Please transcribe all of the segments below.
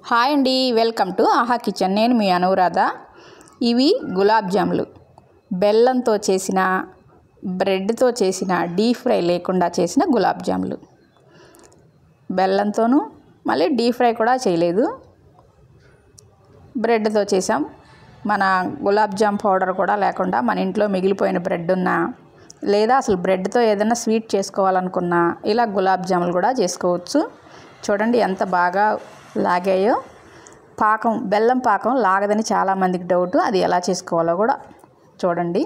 Hi అండి, welcome to ఆహా kitchen. నేను మీ అనురాధ. ఇవి గులాబ్ జాములు, బెల్లంతో చేసిన, బ్రెడ్తో చేసిన, డీప్ ఫ్రై లేకుండా చేసిన గులాబ్ జాములు. బెల్లంతోనూ మళ్ళీ డీప్ ఫ్రై కూడా చేయలేదు, బ్రెడ్తో చేసాం. మన గులాబ్ జామ్ పౌడర్ కూడా లేకుండా మన ఇంట్లో మిగిలిపోయిన బ్రెడ్ ఉన్నా, లేదా అసలు బ్రెడ్తో ఏదైనా స్వీట్ చేసుకోవాలనుకున్నా ఇలా గులాబ్ జాములు కూడా చేసుకోవచ్చు. చూడండి ఎంత బాగా లాగాయో. పాకం, బెల్లం పాకం లాగదని చాలామందికి డౌట్, అది ఎలా చేసుకోవాలో కూడా చూడండి.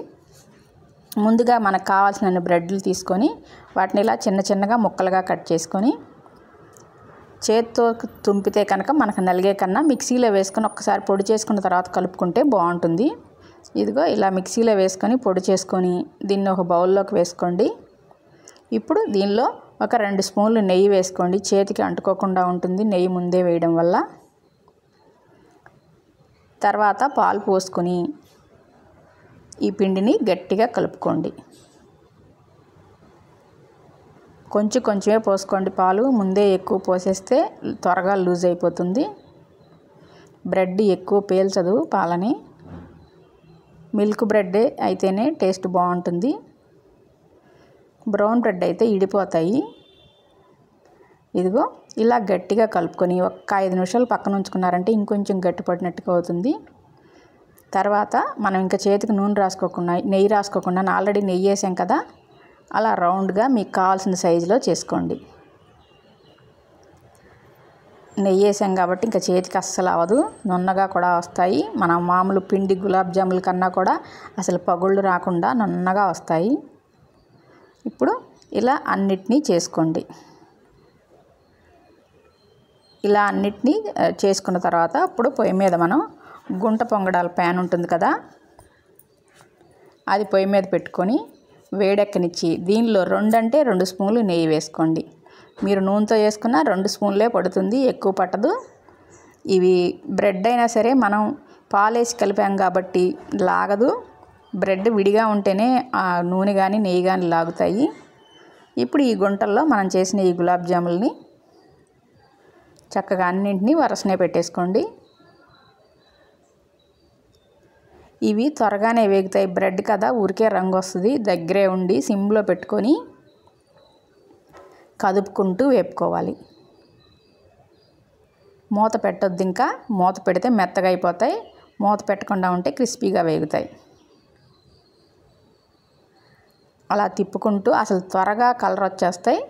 ముందుగా మనకు కావాల్సిన బ్రెడ్లు తీసుకొని వాటిని ఇలా చిన్న చిన్నగా ముక్కలుగా కట్ చేసుకొని, చేత్తో తుంపితే కనుక మనకు నలిగే కన్నా మిక్సీలో వేసుకొని ఒక్కసారి పొడి చేసుకున్న తర్వాత కలుపుకుంటే బాగుంటుంది. ఇదిగో ఇలా మిక్సీలో వేసుకొని పొడి చేసుకొని దీన్ని ఒక బౌల్లోకి వేసుకోండి. ఇప్పుడు దీనిలో ఒక 2 స్పూన్లు నెయ్యి వేసుకోండి, చేతికి అంటుకోకుండా ఉంటుంది నెయ్యి ముందే వేయడం వల్ల. తర్వాత పాలు పోసుకొని ఈ పిండిని గట్టిగా కలుపుకోండి. కొంచెం కొంచెమే పోసుకోండి పాలు, ముందే ఎక్కువ పోసేస్తే త్వరగా లూజ్ అయిపోతుంది. బ్రెడ్ ఎక్కువ పీల్చదు పాలని. మిల్క్ బ్రెడ్ అయితేనే టేస్ట్ బాగుంటుంది, బ్రౌన్ బ్రెడ్ అయితే ఇడిపోతాయి. ఇదిగో ఇలా గట్టిగా కలుపుకొని ఒక్క 5 నిమిషాలు పక్కన ఉంచుకున్నారంటే ఇంకొంచెం గట్టి పడినట్టుగా అవుతుంది. తర్వాత మనం ఇంకా చేతికి నూనె రాసుకోకుండా, నెయ్యి రాసుకోకుండా, ఆల్రెడీ నెయ్యి వేసాం కదా, అలా రౌండ్గా మీకు కావాల్సిన సైజులో చేసుకోండి. నెయ్యి వేసాం కాబట్టి ఇంకా చేతికి అస్సలు అవ్వదు, నున్నగా కూడా వస్తాయి. మన మామూలు పిండి గులాబ్ జాముల కన్నా కూడా అసలు పగుళ్ళు రాకుండా నున్నగా వస్తాయి. ఇప్పుడు ఇలా అన్నిటినీ చేసుకోండి. ఇలా అన్నిటినీ చేసుకున్న తర్వాత ఇప్పుడు పొయ్యి మీద మనం గుంట పొంగడాల ప్యాన్ ఉంటుంది కదా, అది పొయ్యి మీద పెట్టుకొని వేడెక్కనిచ్చి దీనిలో 2 స్పూన్లు నెయ్యి వేసుకోండి. మీరు నూనెతో వేసుకున్న 2 స్పూన్లే పడుతుంది, ఎక్కువ పట్టదు. ఇవి బ్రెడ్ అయినా సరే మనం పాలేసి కలిపాం కాబట్టి లాగదు. బ్రెడ్ విడిగా ఉంటేనే ఆ నూనె కానీ నెయ్యి కానీ లాగుతాయి. ఇప్పుడు ఈ గుంటల్లో మనం చేసిన ఈ గులాబ్ జాములని చక్కగా అన్నింటినీ వరసనే పెట్టేసుకోండి. ఇవి త్వరగానే వేగుతాయి, బ్రెడ్ కదా ఊరికే రంగు వస్తుంది. దగ్గరే ఉండి సిమ్లో పెట్టుకొని కదుపుకుంటూ వేపుకోవాలి. మూత పెట్టొద్దు, ఇంకా మూత పెడితే మెత్తగా అయిపోతాయి. మూత పెట్టకుండా ఉంటే క్రిస్పీగా వేగుతాయి. అలా తిప్పుకుంటూ అసలు త్వరగా కలర్ వచ్చేస్తాయి,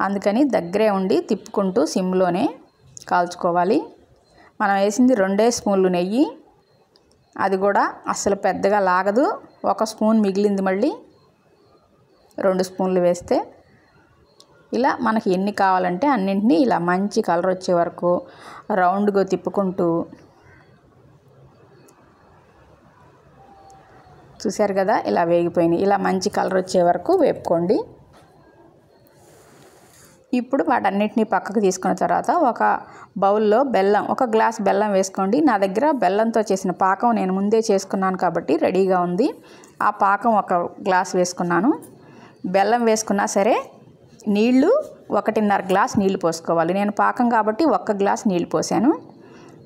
అందుకని దగ్గరే ఉండి తిప్పుకుంటూ సిమ్లోనే కాల్చుకోవాలి. మనం వేసింది 2 స్పూన్లు నెయ్యి, అది కూడా అసలు పెద్దగా లాగదు. 1 స్పూన్ మిగిలింది, మళ్ళీ 2 స్పూన్లు వేస్తే ఇలా మనకి ఎన్ని కావాలంటే అన్నింటినీ ఇలా మంచి కలర్ వచ్చే వరకు రౌండ్గా తిప్పుకుంటూ, చూశారు కదా ఇలా వేగిపోయినాయి. ఇలా మంచి కలర్ వచ్చే వరకు వేపుకోండి. ఇప్పుడు వాటన్నిటిని పక్కకు తీసుకున్న తర్వాత ఒక బౌల్లో బెల్లం, 1 గ్లాస్ బెల్లం వేసుకోండి. నా దగ్గర బెల్లంతో చేసిన పాకం నేను ముందే చేసుకున్నాను కాబట్టి రెడీగా ఉంది. ఆ పాకం 1 గ్లాస్ వేసుకున్నాను. బెల్లం వేసుకున్నా సరే నీళ్ళు 1.5 గ్లాస్ నీళ్ళు పోసుకోవాలి. నేను పాకం కాబట్టి 1 గ్లాస్ నీళ్ళు పోసాను.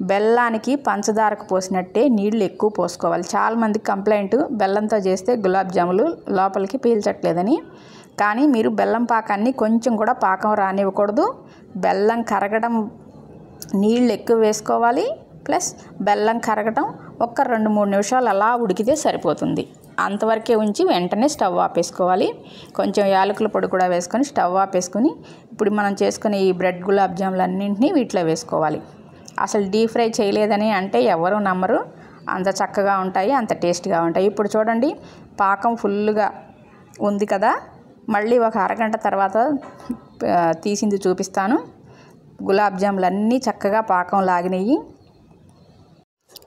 బెల్లానికి పంచదారకు పోసినట్టే నీళ్ళు ఎక్కువ పోసుకోవాలి. చాలామందికి కంప్లైంట్, బెల్లంతో చేస్తే గులాబ్ జాములు లోపలికి పీల్చట్లేదని. కానీ మీరు బెల్లం పాకాన్ని కొంచెం కూడా పాకం రానివ్వకూడదు. బెల్లం కరగడం, నీళ్ళు ఎక్కువ వేసుకోవాలి, ప్లస్ బెల్లం కరగటం ఒక 2-3 నిమిషాలు అలా ఉడికితే సరిపోతుంది. అంతవరకే ఉంచి వెంటనే స్టవ్ ఆపేసుకోవాలి. కొంచెం యాలకుల పొడి కూడా వేసుకొని స్టవ్ ఆపేసుకొని ఇప్పుడు మనం చేసుకునే ఈ బ్రెడ్ గులాబ్ జాములు అన్నింటినీ వీటిలో వేసుకోవాలి. అసలు డీప్ ఫ్రై చేయలేదని అంటే ఎవరు నమ్మరు, అంత చక్కగా ఉంటాయి, అంత టేస్ట్గా ఉంటాయి. ఇప్పుడు చూడండి పాకం ఫుల్గా ఉంది కదా, మళ్ళీ ఒక అరగంట తర్వాత తీసింది చూపిస్తాను. గులాబ్ జాములు అన్నీ చక్కగా పాకం లాగినాయి.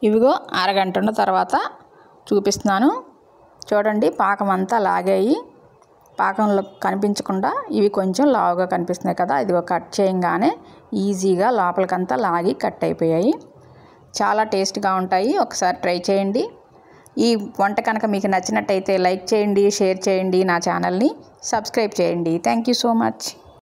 ఇవిగో అరగంట ఉన్న తర్వాత చూపిస్తున్నాను. చూడండి పాకం అంతా లాగాయి. పాకంలో కనిపించకుండా ఇవి కొంచెం లావుగా కనిపిస్తున్నాయి కదా, ఇది కట్ చేయగానే ఈజీగా లోపలికంతా లాగి కట్ అయిపోయాయి. చాలా టేస్ట్గా ఉంటాయి, ఒకసారి ట్రై చేయండి. ఈ వంట కనుక మీకు నచ్చినట్టయితే లైక్ చేయండి, షేర్ చేయండి, నా ఛానల్ని సబ్స్క్రైబ్ చేయండి. Thank you so much.